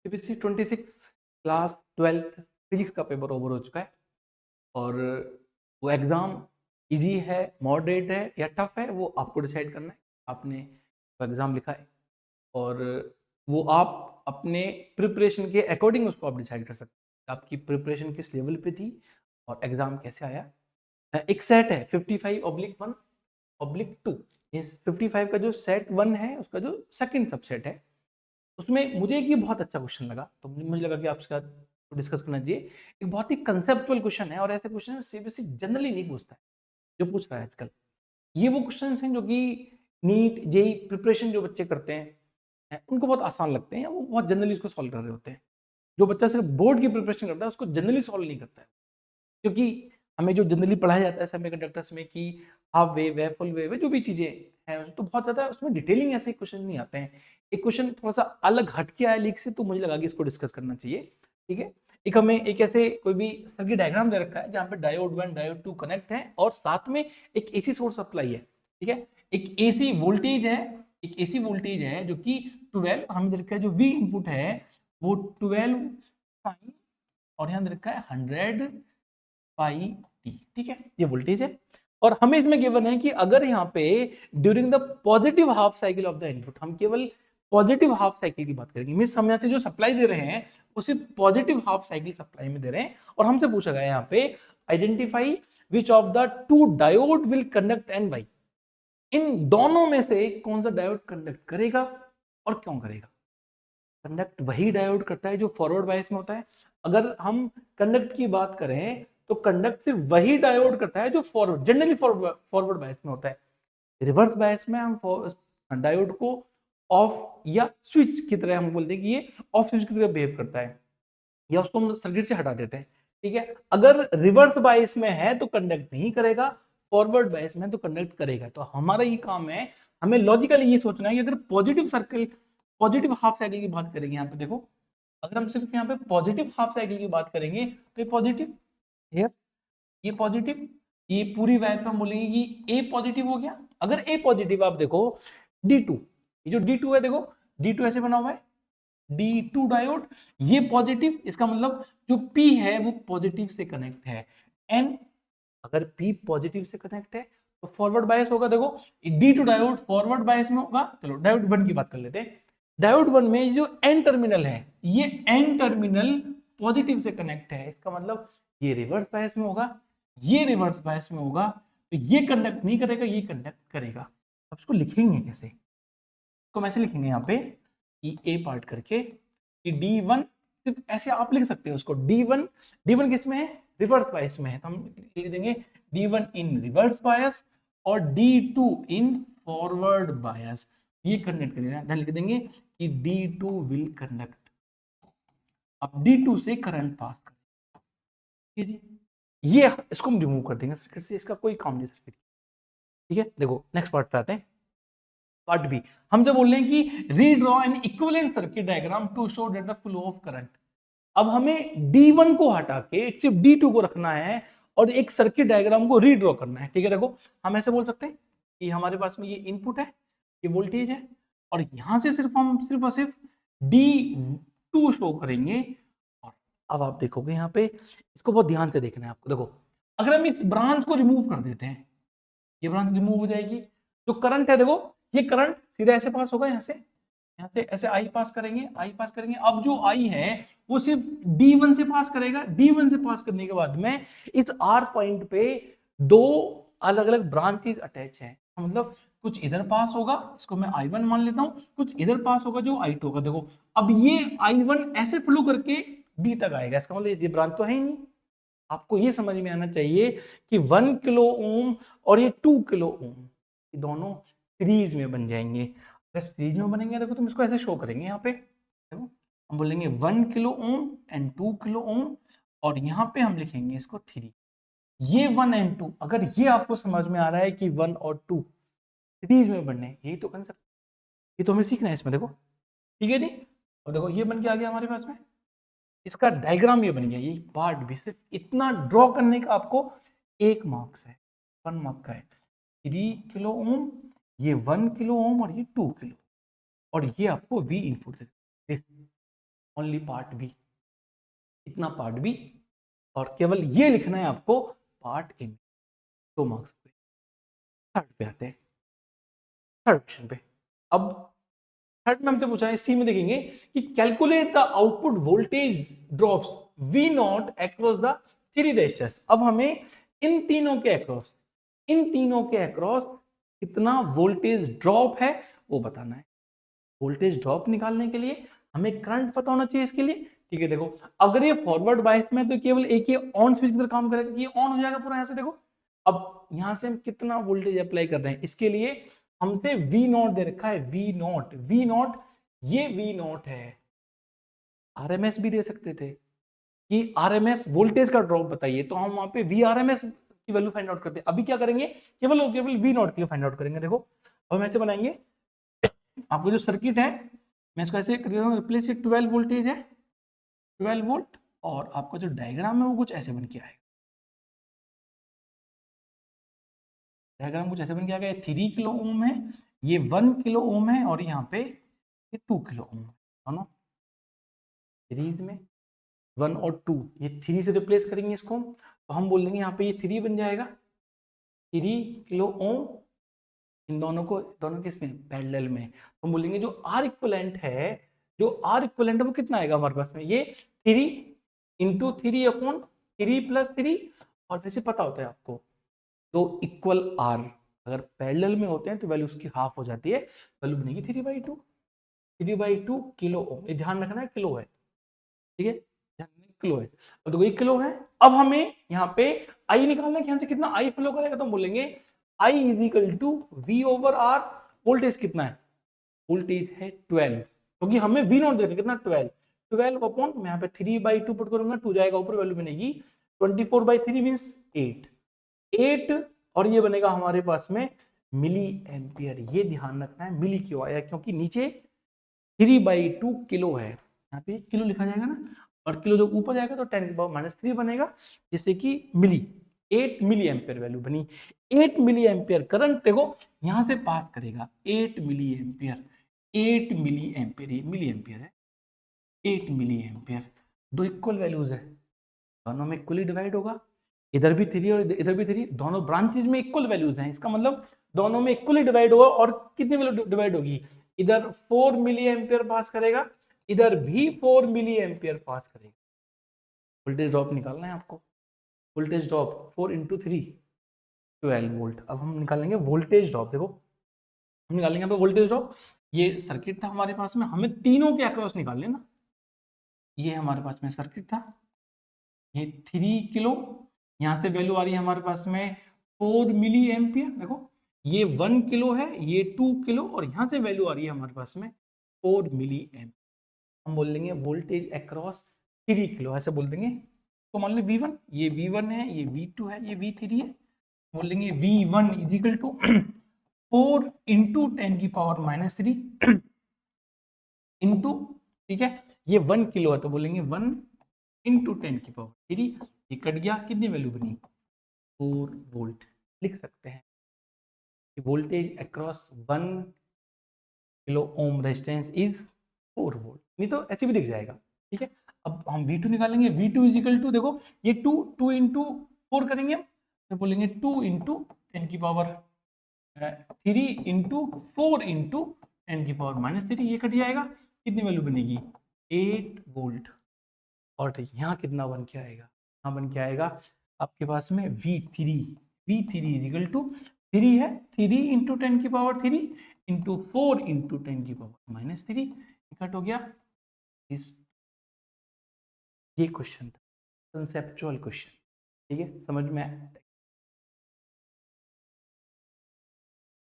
CBSE 26 class 12th physics का paper over हो चुका है और वो एग्ज़ाम इजी है, मॉडरेट है या टफ है वो आपको डिसाइड करना है। आपने वो एग्ज़ाम लिखा है और वो आप अपने प्रिपरेशन के अकॉर्डिंग उसको आप डिसाइड कर सकते हैं। आपकी प्रिपरेशन किस लेवल पे थी और एग्ज़ाम कैसे आया। एक सेट है 55/1/2। इस 55 का जो सेट 1 है उसका जो सेकंड सबसेट है उसमें मुझे एक ये बहुत अच्छा क्वेश्चन लगा, तो मुझे लगा कि आपके साथ डिस्कस करना चाहिए। एक बहुत ही कंसेप्चुअल क्वेश्चन है और ऐसे क्वेश्चन सीबीएसई जनरली नहीं पूछता है, जो पूछ रहा है आजकल। ये वो क्वेश्चंस हैं जो कि नीट, जेईई प्रिपरेशन जो बच्चे करते हैं, उनको बहुत आसान लगते हैं, वो बहुत जनरली उसको सॉल्व कर रहे होते हैं। जो बच्चा सिर्फ बोर्ड की प्रिपरेशन करता है, उसको जनरली सॉल्व नहीं करता है। क्योंकि हमें जो जनरली पढ़ाया जाता है सेमीकंडक्टर्स में कि हाफ वेव है, फुल वेव है, जो भी चीज़ें हैं, तो बहुत ज़्यादा उसमें डिटेलिंग ऐसे क्वेश्चन नहीं आते हैं। एक क्वेश्चन थोड़ा-सा अलग हट के आया लीक से, तो मुझे लगा कि इसको डिस्कस करना चाहिए, ठीक है? एक हमें एक ऐसे कोई भी सर्किट डायग्राम दे रखा है, जहाँ पे डायोड 1, डायोड 2 कनेक्ट है और साथ में एक एसी सोर्स सप्लाई है, ठीक है? एक एसी वोल्टेज है, एक एसी वोल्टेज है जो कि 12 हमें दे रखा है, जो वी इनपुट है, वो 12 साइन और यहाँ दे रखा है 100 पाई टी, ठीक है? ये वोल्टेज है और हमें इसमें गिवन है कि अगर यहाँ पे during the positive half cycle of the input, हम केवल पॉजिटिव हाफ साइकिल की बात करेंगे। मींस हम यहाँ से जो सप्लाई दे रहे हैं वो सिर्फ पॉजिटिव हाफ साइकिल सप्लाई में दे रहे हैं और हमसे पूछा गया यहाँ पे identify which of the two diode will conduct and why. इन दोनों में से कौन सा डायोड कंडक्ट करेगा और क्यों करेगा। कंडक्ट वही डायोड करता है जो फॉरवर्ड बायस में होता है। अगर हम कंडक्ट की बात करें तो कंडक्ट सिर्फ वही डायोड करता है जो फॉरवर्ड, जनरली फॉरवर्ड बायस में होता है। रिवर्स बायस में हम डायोड को ऑफ या स्विच की तरह हम बोलते हैं कि ये ऑफ स्विच की तरह बिहेव करता है, या उसको हम सर्किट से हटा देते हैं, ठीक है। अगर रिवर्स बायस में है तो कंडक्ट नहीं करेगा, फॉरवर्ड बायस में तो कंडक्ट करेगा। तो हमारा ये काम है, हमें लॉजिकली ये सोचना है कि अगर positive circle, positive half cycle की बात करेंगे यहाँ पे देखो, अगर हम सिर्फ यहाँ पे पॉजिटिव हाफ साइकिल की बात करेंगे तो ये पॉजिटिव, ये पॉजिटिव, ये पूरी वायर पे हम बोलेंगे कि ए पॉजिटिव हो गया। अगर ए पॉजिटिव आप देखो D2, ये जो D2 है देखो, D2 ऐसे बना हुआ है, D2 डायोड, ये पॉजिटिव, इसका मतलब जो P है वो पॉजिटिव से कनेक्ट है। एन, अगर P पॉजिटिव से कनेक्ट है तो फॉरवर्ड बायस होगा। देखो D2 डायोड फॉरवर्ड बायस में होगा। चलो डायोड 1 की बात कर लेते हैं। डायोड 1 में जो एन टर्मिनल है, ये एन टर्मिनल पॉजिटिव से कनेक्ट है, इसका मतलब ये रिवर्स बायस में होगा, ये रिवर्स बायस में होगा, तो ये कंडक्ट नहीं करेगा, ये कंडक्ट करेगा। अब इसको लिखेंगे कैसे, इसको हम ऐसे लिखेंगे यहाँ पे कि ए पार्ट करके कि D1, सिर्फ ऐसे आप लिख सकते हो उसको, D1, D1 किस में है, रिवर्स बायस में है, तो हम लिख देंगे D1 इन रिवर्स बायस और D2 इन फॉरवर्ड बायस, ये कंडक्ट करेगा। देन लिख देंगे कि D2 विल कंडक्ट, अब D2 से करंट पास करेगा, ठीक है जी। ये इसको हम रिमूव कर देंगे सर्किट से, इसका कोई काम नहीं सर्किट, ठीक है। देखो नेक्स्ट पार्ट पे आते हैं। पार्ट बी, हम जब बोल रहे हैं कि redraw an equivalent circuit diagram to show that the flow of current, अब हमें D1 को हटा के सिर्फ D2 को रखना है और एक सर्किट डायग्राम को रीड्रॉ करना है, ठीक है। देखो हम ऐसे बोल सकते हैं कि हमारे पास में ये इनपुट है, ये वोल्टेज है और यहां से सिर्फ हम सिर्फ और सिर्फ D2 शो करेंगे। और अब आप देखोगे यहाँ पे, इसको बहुत ध्यान से देखना है आपको। देखो अगर हम इस ब्रांच को रिमूव कर देते हैं, ये ब्रांच रिमूव हो जाएगी, जो करंट है देखो, ये करंट सीधा ऐसे पास होगा, यहाँ से ऐसे आई पास करेंगे, आई पास करेंगे। अब जो आई है वो सिर्फ D1 से पास करेगा, D1 से पास करने के बाद में इस R पॉइंट पे दो अलग अलग ब्रांचेस अटैच है, मतलब कुछ इधर पास होगा, इसको मैं I1 मान लेता हूं, कुछ इधर पास होगा जो I2 होगा। देखो अब ये I1 ऐसे फ्लो करके D तक आएगा, इसका मतलब ये ब्रांच तो है ही नहीं। आपको ये समझ में आना चाहिए कि 1 किलो ओम और ये 2 किलो ओम, ये दोनों सीरीज में बन जाएंगे। अगर सीरीज में बनेंगे देखो तुम इसको ऐसे शो करेंगे, यहाँ पे देखो हम बोलेंगे 1 kilo ohm and 2 kilo ohm और यहाँ पे हम लिखेंगे इसको 3। ये 1 एंड 2, अगर ये आपको समझ में आ रहा है कि 1 और 2 सीरीज में बनने, यही तो कंसेप्ट, ये तो हमें सीखना है इसमें। देखो ठीक है जी, और देखो ये बन के आ गया हमारे पास में, इसका डायग्राम ये बन गया। ये पार्ट भी सिर्फ इतना ड्रॉ करने का आपको 1 मार्क्स है, 1 मार्क का है। 3 किलो ओम, ये 1 किलो ओम और ये 2 किलो, और ये आपको V input only part B, इतना पार्ट बी, और केवल ये लिखना है आपको पार्ट ए। 2 मार्क्स पे। थर्ड पे आते हैं, थर्ड क्वेश्चन पे। अब थर्ड में हमसे पूछा है, सी में देखेंगे कि calculate the output voltage drops V naught across the 3 resistors. अब हमें इन तीनों के अक्रॉस, इन तीनों के अक्रॉस कितना वोल्टेज ड्रॉप है वो बताना है। वोल्टेज ड्रॉप निकालने के लिए हमें करंट पता होना चाहिए इसके लिए। ठीक है, देखो अगर ये फॉरवर्ड बायस में तो केवल एक ही ऑन स्विच की तरह काम करेगा, ये ऑन हो जाएगा पूरा। यहां से देखो, अब यहां से हम कितना वोल्टेज अप्लाई कर रहे हैं, इसके लिए हमसे वी नॉट दे रखा है, वी नॉट, वी नॉट, ये वी नॉट है। आरएमएस भी दे सकते थे कि आरएमएस वोल्टेज का ड्रॉप बताइए, तो हम वहां पे वी आरएमएस की वैल्यू फाइंड आउट करते हैं। अभी क्या करेंगे, केवल केवल वी नॉट की फाइंड आउट करेंगे। देखो अब हम ऐसे बनाएंगे, आपको जो सर्किट है मैं इसको ऐसे रिप्लेस, 12 वोल्टेज है, 12 वोल्ट, और आपका जो डायग्राम है वो कुछ ऐसे बन के आएगा। डायग्राम कुछ ऐसे बन के आ गया, 3 किलो ओम है, ये 1 किलो ओम है, और यहाँ पे ये 2 किलो ओम है, दोनों सीरीज में। 1 और 2, ये 3 से रिप्लेस करेंगे इसको, तो हम बोल देंगे यहाँ पे ये 3 बन जाएगा, 3 किलो ओम। इन दोनों को, दोनों किसमें, पैरेलल में। तो हम बोलेंगे जो आर इक्विवेलेंट है, जो आर इक्विवेलेंट है वो कितना आएगा हमारे पास में, ये 3 इंटू 3 अपॉन 3 प्लस 3। और वैसे पता होता है आपको, दो इक्वल आर अगर पैरेलल में होते हैं तो वैल्यू उसकी हाफ हो जाती है, वैल्यू बनेगी 3/2, 3/2 किलो ओम। ये ध्यान रखना है, किलो है, ठीक है, किलो है। और तो ये किलो है। अब हमें यहाँ पे आई निकालना है कि यहाँ से कितना आई फ्लो करेगा, तो हम बोलेंगे I is equal to V over R. Voltage कितना है, वोल्टेज है 12, क्योंकि हमें वी नॉट देना कितना, 12, 12 अपॉन, मैं यहाँ पे 3/2 पुट करूंगा, 2 जाएगा ऊपर, वैल्यू बनेगी 24/3 मीन्स 8, 8, और ये बनेगा हमारे पास में मिली एम्पियर। ये ध्यान रखना है, मिली क्यों आया, क्योंकि नीचे 3/2 किलो है, यहाँ पे किलो लिखा जाएगा ना, और किलो जब ऊपर जाएगा तो 10⁻³ बनेगा, जिससे कि मिली, 8 मिली एम्पियर वैल्यू बनी। 8 मिली एम्पियर करंट देखो यहां से पास करेगा, 8 मिली एम्पियर, 8 मिली एम्पियर, ये मिली एम्पियर है, 8 मिली एम्पियर। दो इक्वल वैल्यूज है, दोनों में इक्वली डिवाइड होगा, इधर भी 3 और इधर भी 3, दोनों ब्रांचेज में इक्वल वैल्यूज हैं, इसका मतलब दोनों में इक्वली डिवाइड होगा। और कितनी वैल्यू डिवाइड होगी, इधर 4 मिली एम्पियर पास करेगा, इधर भी 4 मिली एम्पियर पास करेगा। वोल्टेज ड्रॉप निकालना है आपको, वोल्टेज ड्रॉप 4 इंटू 3 12 वोल्ट। अब हम निकालेंगे वोल्टेज ड्रॉप, देखो हम निकालेंगे यहाँ पे वोल्टेज ड्रॉप। ये सर्किट था हमारे पास में, हमें तीनों के अक्रॉस निकाल लेना। ये हमारे पास में सर्किट था, ये 3 किलो, यहाँ से वैल्यू आ रही है हमारे पास में 4 मिली एम्पियर। देखो ये 1 किलो है, ये 2 किलो, और यहाँ से वैल्यू आ रही है हमारे पास में 4 मिली एम्पियर। हम बोल देंगे वोल्टेज अक्रॉस 3 किलो, ऐसे बोल देंगे। तो मान लो V1, ये V1 है, ये V2 है, ये V3 है, बोल देंगे V1 is equal to 4 into 10⁻³ into, ठीक है, ये 1 किलो है, तो बोलेंगे 1 इंटू 10⁻³, ये कट गया, कितनी वैल्यू बनी, 4 वोल्ट। लिख सकते हैं कि voltage across 1 kilo ohm resistance is 4 volt, नहीं तो ऐसे भी दिख जाएगा। ठीक है, अब हम V2 निकालेंगे, V2 इज इक्वल टू, देखो ये 2 इंटू 4 करेंगे हम, तो बोलेंगे 2 इंटू 10⁻³ इंटू 4 इंटू 10⁻³ ये कट जाएगा, कितनी वैल्यू बनेगी, 8 वोल्ट। और यहाँ कितना बन के आएगा, यहाँ बन के आएगा आपके पास में V3, V3 is equal to 3 है, 3 इंटू 10⁻³ इंटू 4 इंटू 10⁻³ कट हो गया। इस, ये क्वेश्चन था, कंसेप्चुअल क्वेश्चन, ठीक है, समझ में आया।